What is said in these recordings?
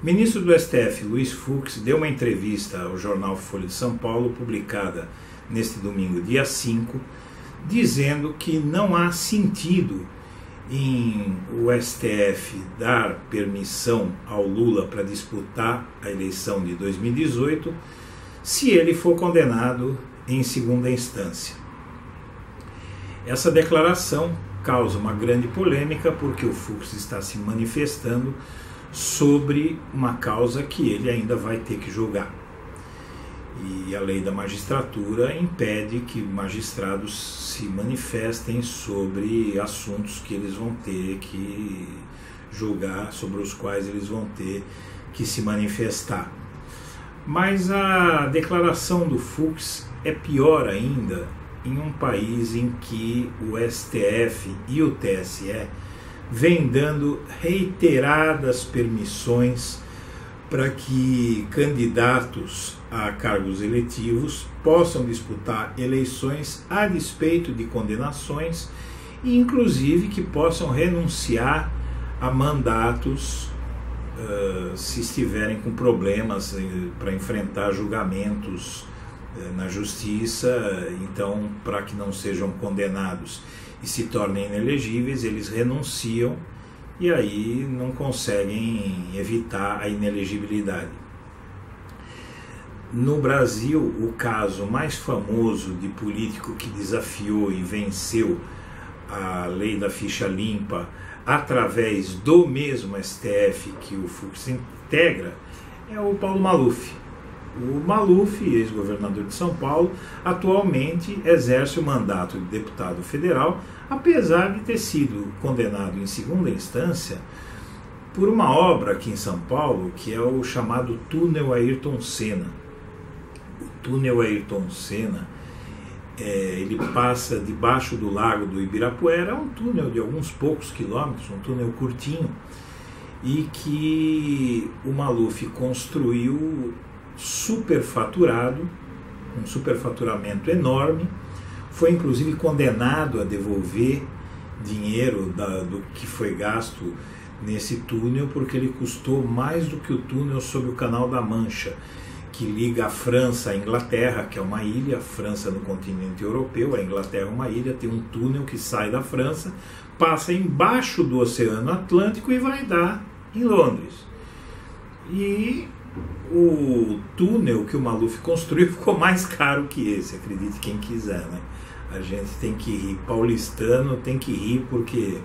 O ministro do STF, Luiz Fux, deu uma entrevista ao jornal Folha de São Paulo, publicada neste domingo, dia 5, dizendo que não há sentido em o STF dar permissão ao Lula para disputar a eleição de 2018 se ele for condenado em segunda instância. Essa declaração causa uma grande polêmica porque o Fux está se manifestando sobre uma causa que ele ainda vai ter que julgar. E a lei da magistratura impede que magistrados se manifestem sobre assuntos que eles vão ter que julgar, sobre os quais eles vão ter que se manifestar. Mas a declaração do Fux é pior ainda em um país em que o STF e o TSE vêm dando reiteradas permissões para que candidatos a cargos eletivos possam disputar eleições a despeito de condenações e inclusive que possam renunciar a mandatos se estiverem com problemas para enfrentar julgamentos na justiça. Então, para que não sejam condenados e se tornem inelegíveis, eles renunciam e aí não conseguem evitar a inelegibilidade. No Brasil, o caso mais famoso de político que desafiou e venceu a lei da ficha limpa através do mesmo STF que o Fux integra é o Paulo Maluf. O Maluf, ex-governador de São Paulo, atualmente exerce o mandato de deputado federal, apesar de ter sido condenado em segunda instância por uma obra aqui em São Paulo, que é o chamado Túnel Ayrton Senna. O Túnel Ayrton Senna, ele passa debaixo do Lago do Ibirapuera, é um túnel de alguns poucos quilômetros, um túnel curtinho, e que o Maluf construiu superfaturado, um superfaturamento enorme, foi inclusive condenado a devolver dinheiro do que foi gasto nesse túnel, porque ele custou mais do que o túnel sobre o Canal da Mancha, que liga a França à Inglaterra, que é uma ilha, a França no continente europeu, a Inglaterra é uma ilha, tem um túnel que sai da França, passa embaixo do Oceano Atlântico e vai dar em Londres. E o túnel que o Maluf construiu ficou mais caro que esse, acredite quem quiser, né? A gente tem que rir, paulistano tem que rir, porque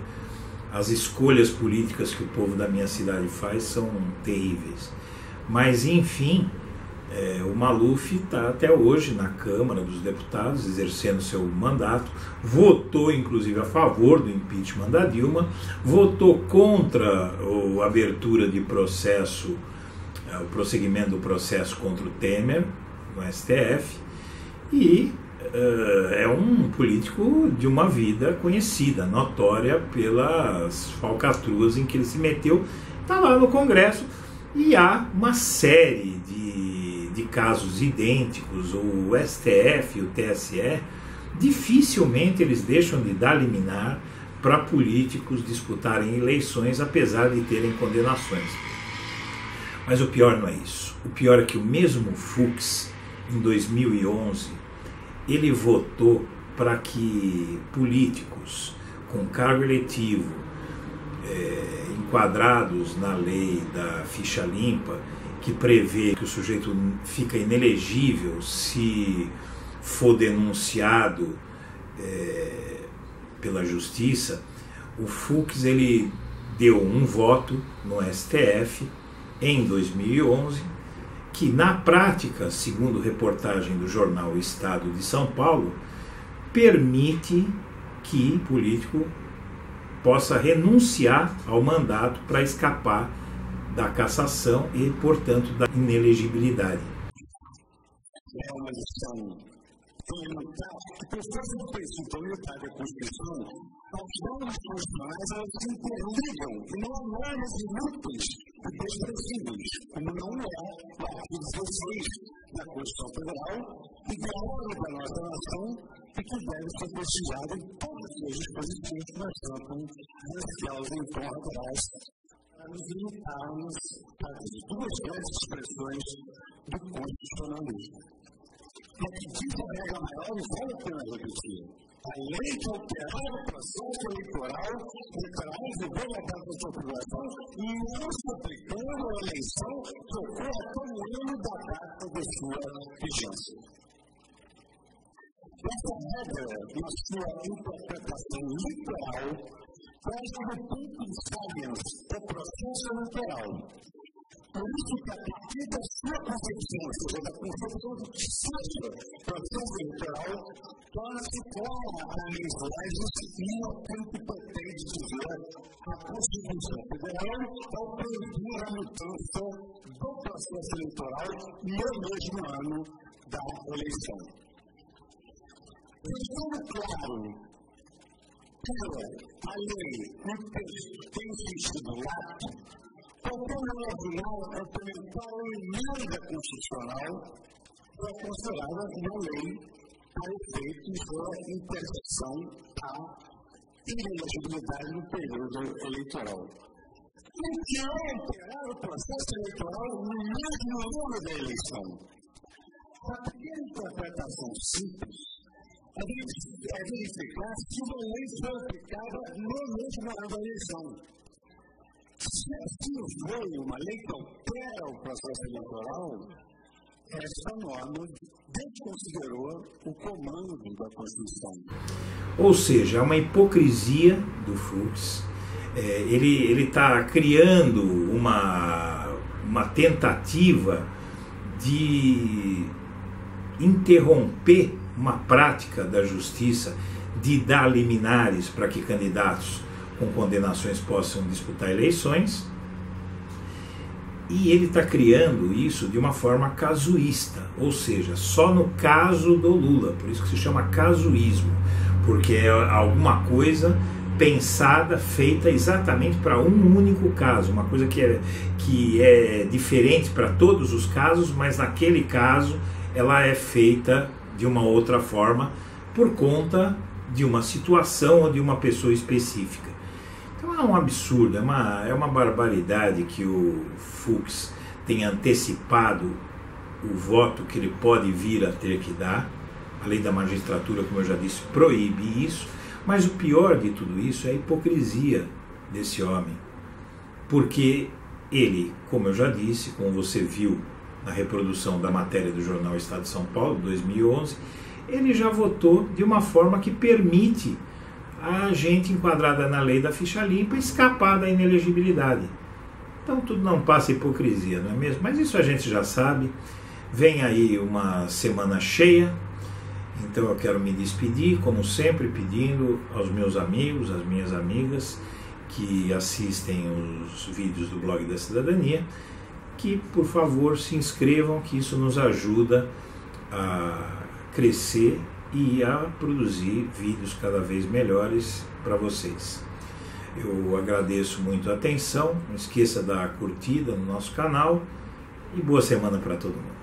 as escolhas políticas que o povo da minha cidade faz são terríveis. Mas enfim, o Maluf está até hoje na Câmara dos Deputados, exercendo seu mandato, votou inclusive a favor do impeachment da Dilma, votou contra a abertura de processo, o prosseguimento do processo contra o Temer no STF, e é um político de uma vida conhecida, notória pelas falcatruas em que ele se meteu, está lá no Congresso, e há uma série de casos idênticos. O STF e o TSE dificilmente eles deixam de dar liminar para políticos disputarem eleições, apesar de terem condenações. Mas o pior não é isso. O pior é que o mesmo Fux, em 2011, ele votou para que políticos com cargo eletivo, enquadrados na lei da ficha limpa, que prevê que o sujeito fica inelegível se for denunciado pela justiça, o Fux ele deu um voto no STF em 2011, que na prática, segundo reportagem do jornal Estado de São Paulo, permite que o político possa renunciar ao mandato para escapar da cassação e, portanto, da inelegibilidade. É uma lição fundamental, porque o fosse do princípio da unidade da Constituição, as normas constitucionais elas se interligam, e não há normas inúteis e desprezíveis, como não é o artigo 16 da Constituição Federal, que é a ordem da nossa nação e que deve ser precisada em todas as disposições que nós estamos ansiosos em torno das para nos limitarmos às duas grandes expressões do constitucionalismo. E aqui diz a regra maior, e vale a pena repetir: a lei que alterar o processo eleitoral declarar o governo da sua população não se aplicando à eleição que ocorre até o ano da data de sua vigência. Essa regra, na sua interpretação literal, traz como ponto de saliência o processo eleitoral. Por isso que, a partir da sua concepção, ou seja, da concepção do que seja processo eleitoral, torna-se clara a leis legítimas aquilo que pretende dizer a Constituição Federal ao proibir a mudança do processo eleitoral no mesmo ano da eleição. Deixando claro que a lei, no texto, tem sentido lato, qualquer lei ordinal complementar a emenda constitucional é considerada uma lei a efeito da interdição à inelegibilidade no período eleitoral. O que é alterar o processo eleitoral no mesmo ano da eleição? A primeira interpretação simples é verificar se uma lei foi aplicada no mesmo ano da eleição. Se assim foi uma lei que altera o processo eleitoral, esta norma desconsiderou o comando da Constituição. Ou seja, é uma hipocrisia do Fux. Ele está criando uma tentativa de interromper uma prática da justiça de dar liminares para que candidatos com condenações possam disputar eleições, e ele está criando isso de uma forma casuísta, ou seja, só no caso do Lula, por isso que se chama casuísmo, porque é alguma coisa pensada, feita exatamente para um único caso, uma coisa que é diferente para todos os casos, mas naquele caso ela é feita de uma outra forma por conta de uma situação ou de uma pessoa específica. Então é um absurdo, é uma barbaridade que o Fux tenha antecipado o voto que ele pode vir a ter que dar. A lei da magistratura, como eu já disse, proíbe isso, mas o pior de tudo isso é a hipocrisia desse homem, porque ele, como eu já disse, como você viu na reprodução da matéria do jornal Estado de São Paulo, 2011, ele já votou de uma forma que permite a gente enquadrada na lei da ficha limpa escapar da inelegibilidade. Então tudo não passa hipocrisia, não é mesmo? Mas isso a gente já sabe. Vem aí uma semana cheia, então eu quero me despedir, como sempre, pedindo aos meus amigos, às minhas amigas que assistem os vídeos do Blog da Cidadania, que por favor se inscrevam, que isso nos ajuda a crescer e a produzir vídeos cada vez melhores para vocês. Eu agradeço muito a atenção, não esqueça da curtida no nosso canal e boa semana para todo mundo.